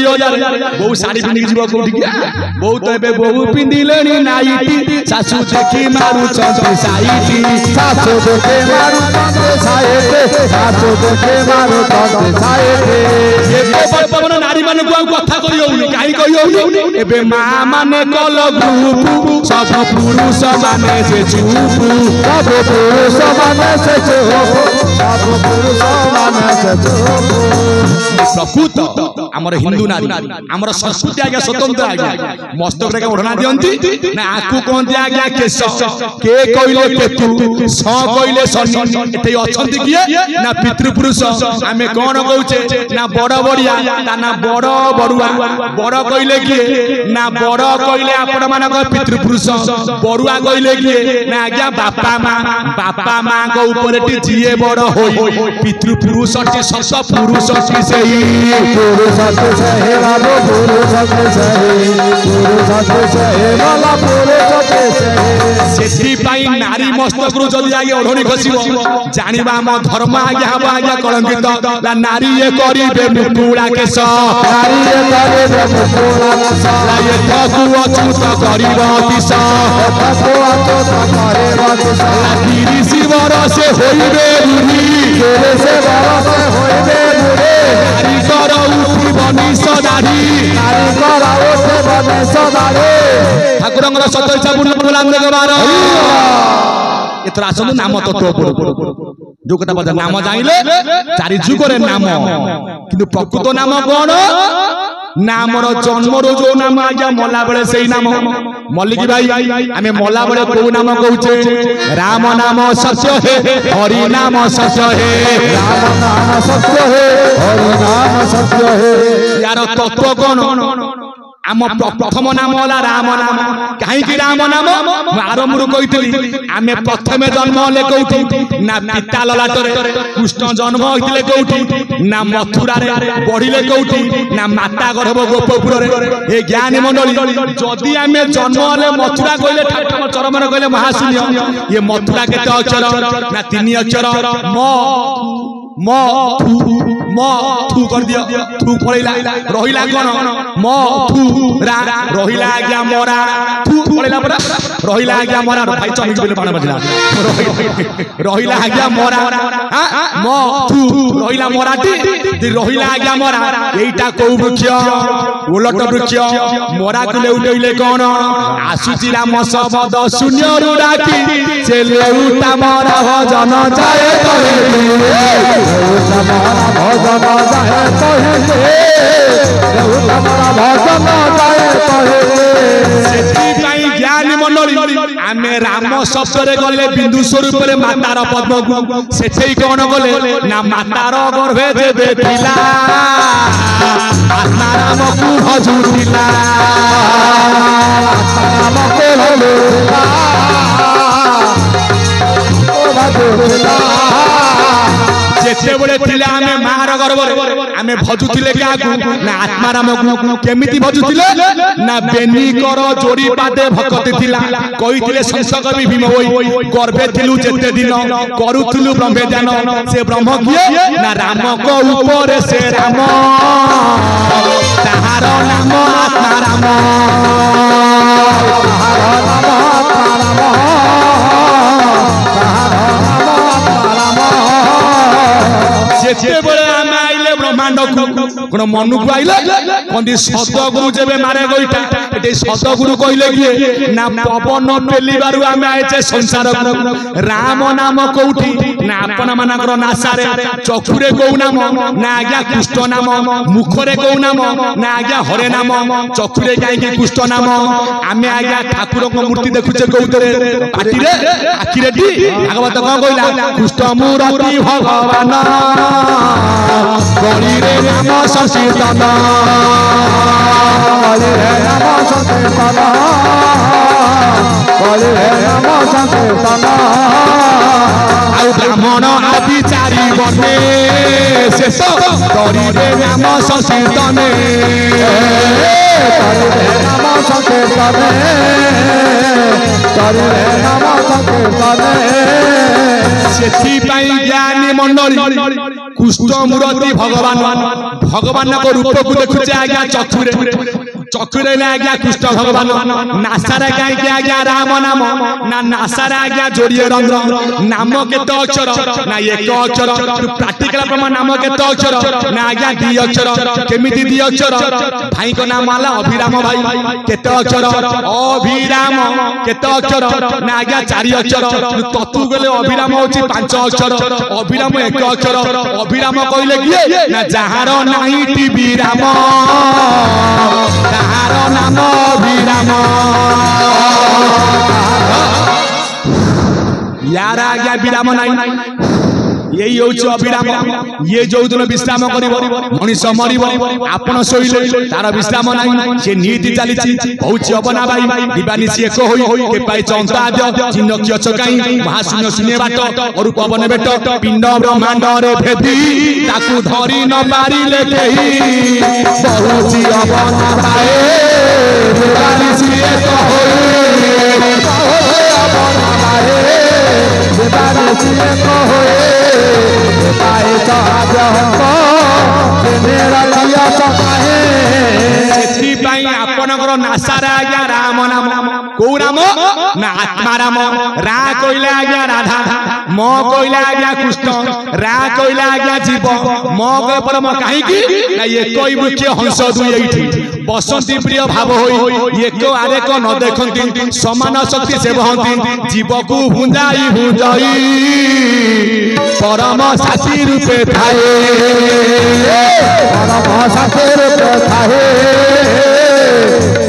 20,000 बहु साड़ी पिंदी जीव कोठी बहु तो एबे बहु पिंदिलेनी नाइटी सासू देखी मारू चंद्र साइटी सासू देखे मारू चंद्र साइटी सासू देखे मारू चंद्र साइटी ये पवन नारी माने को कथा कहि होउनी काई कहि होउनी एबे मां माने कल ग्रुप सब पुरुष माने से चुप सब पुरुष माने से चुप सब पुरुष माने से चुप प्रकृत हमर हिंदू नारी हमर संस्कृति आज्ञा स्वतंत्र आज्ञा मस्तक रे ओढ़ना दियंती ना आकु कोंती आज्ञा केश के कइले केतु स कइले शनि एते अछंती किए ना पितृपुरुष आमे कोन कहउचे ना बड़ बड़िया ना बड़ बड़ुआ बड़ कइले किए ना बड़ कइले आपण मानक पितृपुरुष बड़ुआ कइले किए ना आज्ञा बापा मां को ऊपर टी जिए बड़ होई पितृपुरुष टी सत पुरुष टी सेही पुरुष से हे बाबू पुरुष से हे वाला पुरुष से सेठी पाई नारी मस्तक रु जदी आगे ओढणी खसिबो जानिबा हम धर्म आगे हबो आगे कलंकित ला नारी ये करिबे मुकुड़ा केस नारी ये करिबे मुकुड़ा केस ला ये ठकु अछूत करिबो दिस ठकु अछूत करिबो दिस ला गिरी शिवर से होइबे बुढ़ी गिरी से बर से होइबे बुढ़ी नारी कर उठी बनी सदारी नारी कर उठी बनी सदारी ठाकुरंगर सतैसा पूर्ण प्रणाम देबार एथरा आसनु नाम तत्व जो कथा बजा नाम जाइले चारि जुगरे नाम किंतु प्रकृत नाम कोन नामर जन्मर जो नाम आज्ञा मला बेले सेही नाम मल्लिकी भाई आमे मला बेले को नाम कहउचे राम नाम सत्य हे हरि नाम सत्य हे राम नाम सत्य हे हरि नाम सत्य हे यार तत्व कोन आम प्रथम नाम होला राम नाम काहे कि राम नाम आरंभରୁ कहितली आमे प्रथमे जन्म ले कउठी ना पिता ललाटरे कृष्ण जन्म होइतले कउठी ना मथुरा रे बढिले कउठी ना माता गर्भ गोपपुर रे ए ज्ञानी मंडली जदी आमे जन्म ले मथुरा कइले ठाकुर चरमन कइले महाशून्य ये मथुरा केते अक्षर ना 3 अक्षर म थू कर दिया थू पड़ेला रहिला कोन म थू रा रहिला आज्ञा मोरा थू पड़ेला परा रहिला आज्ञा मोरा भाई चमिक बेले पाना बजला रहिला आज्ञा मोरा हां म थू रहिला मोराटी रहिला आज्ञा मोरा एटा को वृक्ष उलट वृक्ष मोरा को लेउटइले कोन आसुची राम शब्द शून्य रु डाकी से लेउटा मोरा भजन जाए तहे लेउटा मोरा भजन जाए तहे लेउटा मोरा भजन जाए तहे सेठी काई ज्ञानी मंडली आमे राम शब्द रे गले बिंदु स्वरूप रे मातार पद्म को सेठी कोन गले ना मातार गर्भे जे देखिला आत्मा राम को भजुतिला आत्मा राम को भजुतिला ओ भजुतिला जेते बळे थिला आमे मार गर्भ रे आमे भजुतिले काकू ना आत्मा राम को केमिति भजुतिले ना बेनी कर जोड़ी पादे भक्ति थिला कहिथिले संस कवि भीम होई गर्भे थिलु जेते दिन करूथिलु ब्रह्मे ध्यान से ब्रह्म किए ना राम को ऊपर से राम ताहार नाम आत्मा राम ताहार नाम आत्मा राम ताहार नाम आत्मा राम जेते बळे आमे आइले ब्रह्मांड कोन मनु को आइले कोंदी सतगुरु जेबे मारे गइटा एते सतगुरु कइले कि ना पवन पेलिबारु आमे आइचे संसार राम नाम कोउठी ना आपण मानकर नासारे चक्षुरे को नाम ना आज्ञा कृष्ण नाम मुखरे को नाम ना आज्ञा हरे नाम चक्षुरे काई कि कृष्ण नाम आमे आज्ञा ठाकुर को मूर्ति देखुचे कोउतरे पाटी रे आखि रे टी भागवत को कइला कृष्ण मूर्ति भगवान गरी रे नाम संकीर्तन गरी रे नाम संकीर्तन गरी रे नाम संकीर्तन आउ ब्राह्मण आदि चारि बने शेष गरी रे नाम संकीर्तन गरी रे नाम संकीर्तन गरी रे नाम संकीर्तन सेठी पाई ज्ञानी मंडली कुष्ठ मूर्ति भगवान को रूप को देखुचे आज्ञा चक्षुरे आज्ञा कृष्ण भगवान नासारे कहीं आज्ञा राम नाम ना नासारे आज्ञा जोड़िए रंग नाम केते अक्षर ना एक अक्षर प्रैक्टिकल प्रमाण नाम केते अक्षर ना आज्ञा दी अक्षर केमिति दी अक्षर भाई को नाम आला अभिराम भाई केते अक्षर अभिराम केते अक्षर ना आज्ञा 4 अक्षर ततु गले अभिराम होची 5 अक्षर अभिराम 1 अक्षर अभिराम कहले किए ना जहार नाही टीवी राम ताहार नाम अभिराम यार आज्ञा विराम नहीं यही होची अभिराम ये जो दिन विश्राम करिवो मनीष मरिवो आपण सोइले तार विश्राम नाही से नीति चलीची होची अबना भाई दिवानिसी एक होई के पाई चंता द चिन्ह किय चकाई महाशून्य शून्य बाट और पवन बेट पिंड ब्रह्मांड रे भेदी ताकू धरि न पारिले केही बहुची अबना भाई दिवानिसी एक होई अबना भाई दिवानिसी एक होई पाए तो आज हमको मेरा लिया सकाहे सेठी पाई आपनकर नासारा आज्ञा राम नाम को राम ना आत्मा राम रा कइले आज्ञा राधा म कइले आज्ञा कृष्ण रा कइले आज्ञा जीव म कइले परम काहे की ना एकई मुख्य हंस दुई एठी बसंती प्रिय भाव होई एक आरे को न देखंती समान शक्ति से बहंती जीव को भुंजाई परम साथी रूपे थाए परम साथी रूपे थाए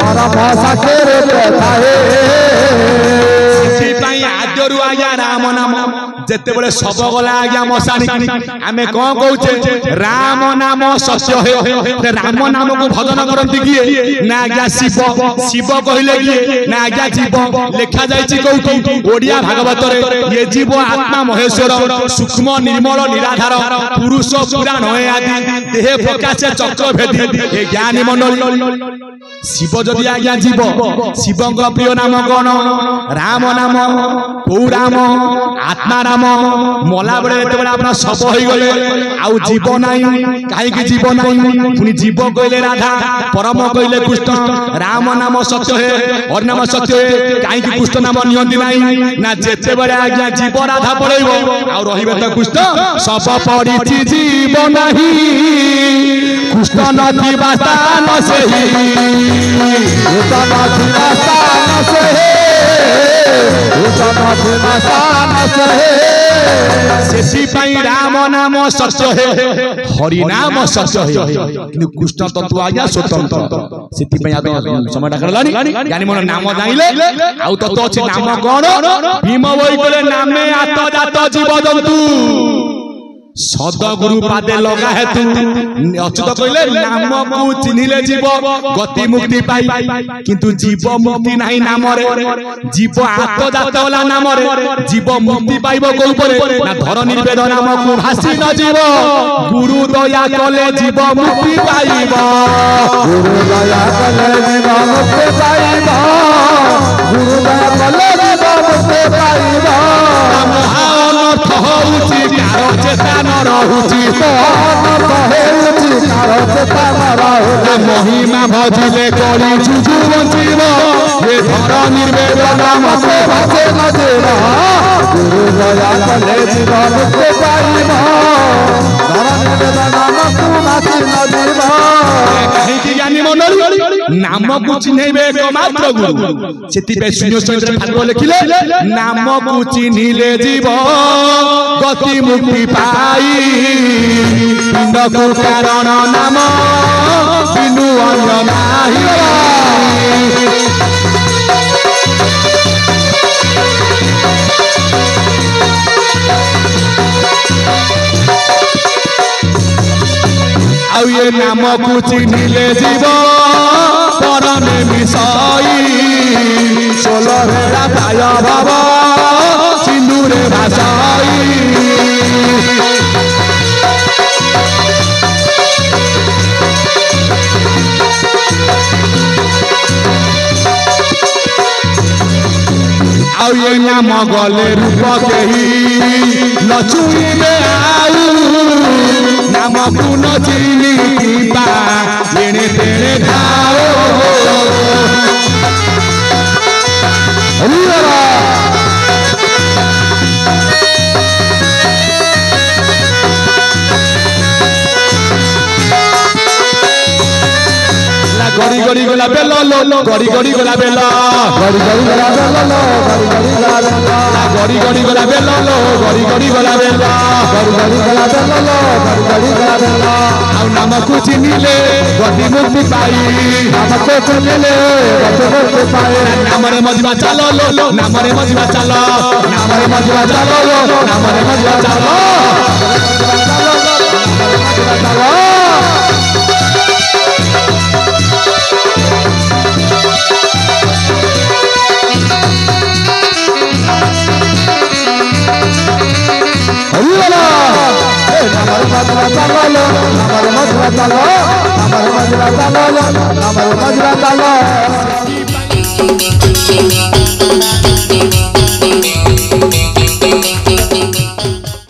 परम साथी रूपे थाए सेठी आद्यरु आज्ञा राम नाम जेते बळे सब गला आज्ञा मसानी आमे कोन कहूचे राम नाम सत्य हे राम नाम को भजन करंती किए ना आज्ञा शिव कहिले किए ना आज्ञा जीव लेखा जाईची कहूकी ओडिया भागवत रे ये जीव आत्मा महेश्वर सूक्ष्म निर्मल निराधार पुरुष पुराण होय आदि देह प्रकाश चक्र भेदी ए ज्ञानी मंडल शिव जदि आज्ञा जीव शिवंग प्रिय नाम कोन राम नाम को राम आत्मा राम मला बळे एते बळे आपना सब होई गले आउ जीव नाही काहे की जीव नाही पुनी जीव कइले राधा परम कइले कृष्ण राम नाम सत्य हे और नाम सत्य हे काहे की कृष्ण नाम नियंती नाही ना जेते बळे आज्ञा जीव राधा पळैबो आउ रहिबे त कृष्ण सब पडिछि जीव नाही कृष्ण नथी बास्तान सेही कृष्ण नथी बास्तान सेही सेठी पाई राम नाम सत्य है हरि नाम सत्य है किंतु कृष्ण तत्व आज्ञा स्वतंत्र सेठी पाई आदो समय डाकलानी यानी मन नाम जाइले आउ तत्व अछि नाम कोन भीम वई कोले नामे आत जात जीव जंतु सदगुरु पादे लगा है तू अच्युत कहले नाम को चिन्हिले जीव गति मुक्ति पाई किंतु जीव मुक्ति नहीं नाम रे जीव आत्मजात वाला नाम रे जीव मुक्ति पाइबो को ऊपर ना धर निर्वेद नाम को भासी न जीव गुरु दया कले जीव मुक्ति पाइबो गुरु दया कले जीव मुक्ति पाइबो गुरु दया कले जीव मुक्ति पाइबो महान होउची कार चेतन रहुची होउची कार चेतन रहुची महिमा भजिले करी जुजु बंचिब ये धर निर्वेद नाम से भासे न जीव गुरु दया कले जीव मुक्ति पाइब धर निर्वेद नाम को भासे न जीव कहि कि ज्ञानी मंडल नाम को चिन्हबे एकमात्र गुरु सेति पे शून्य शरीर भागवत लिखिले नाम को चिन्हिले जीव गति मुक्ति पाई पिंड को कारण नाम बिनु अन्य नाही आउ ये नाम को चिन्हिले जीव परमे मिसाई सोलो हेरा पाय बाबा सिंदूरे भासाई आउ ये नाम गले रूप केही ନଚୁଇବେ ଆଉ ନାମକୁ ନ ଚିନି କିମ୍ବା ଏଣେ ତେଣେ ଧାଓ গড়ি গড়ি গোলা বেল গড়ি গড়ি গোলা বেল গড়ি গড়ি গলা বেল গড়ি গড়ি গলা বেল গড়ি গড়ি গোলা বেল গড়ি গড়ি গোলা বেল গড়ি গড়ি গলা বেল গড়ি গড়ি গলা বেল ଆଉ ନାମକୁ ଚିହ୍ନିଲେ ଗତି ମୁକ୍ତି ପାଇ নামকে চিনিলে গতি মুক্তি পায় ନାମରେ ମଜିବା ଚାଲ ନାମରେ ମଜିବା ଚାଲ ନାମରେ ମଜିବା ଚାଲ ନାମରେ ମଜିବା ଚାଲ Namar Majra Talo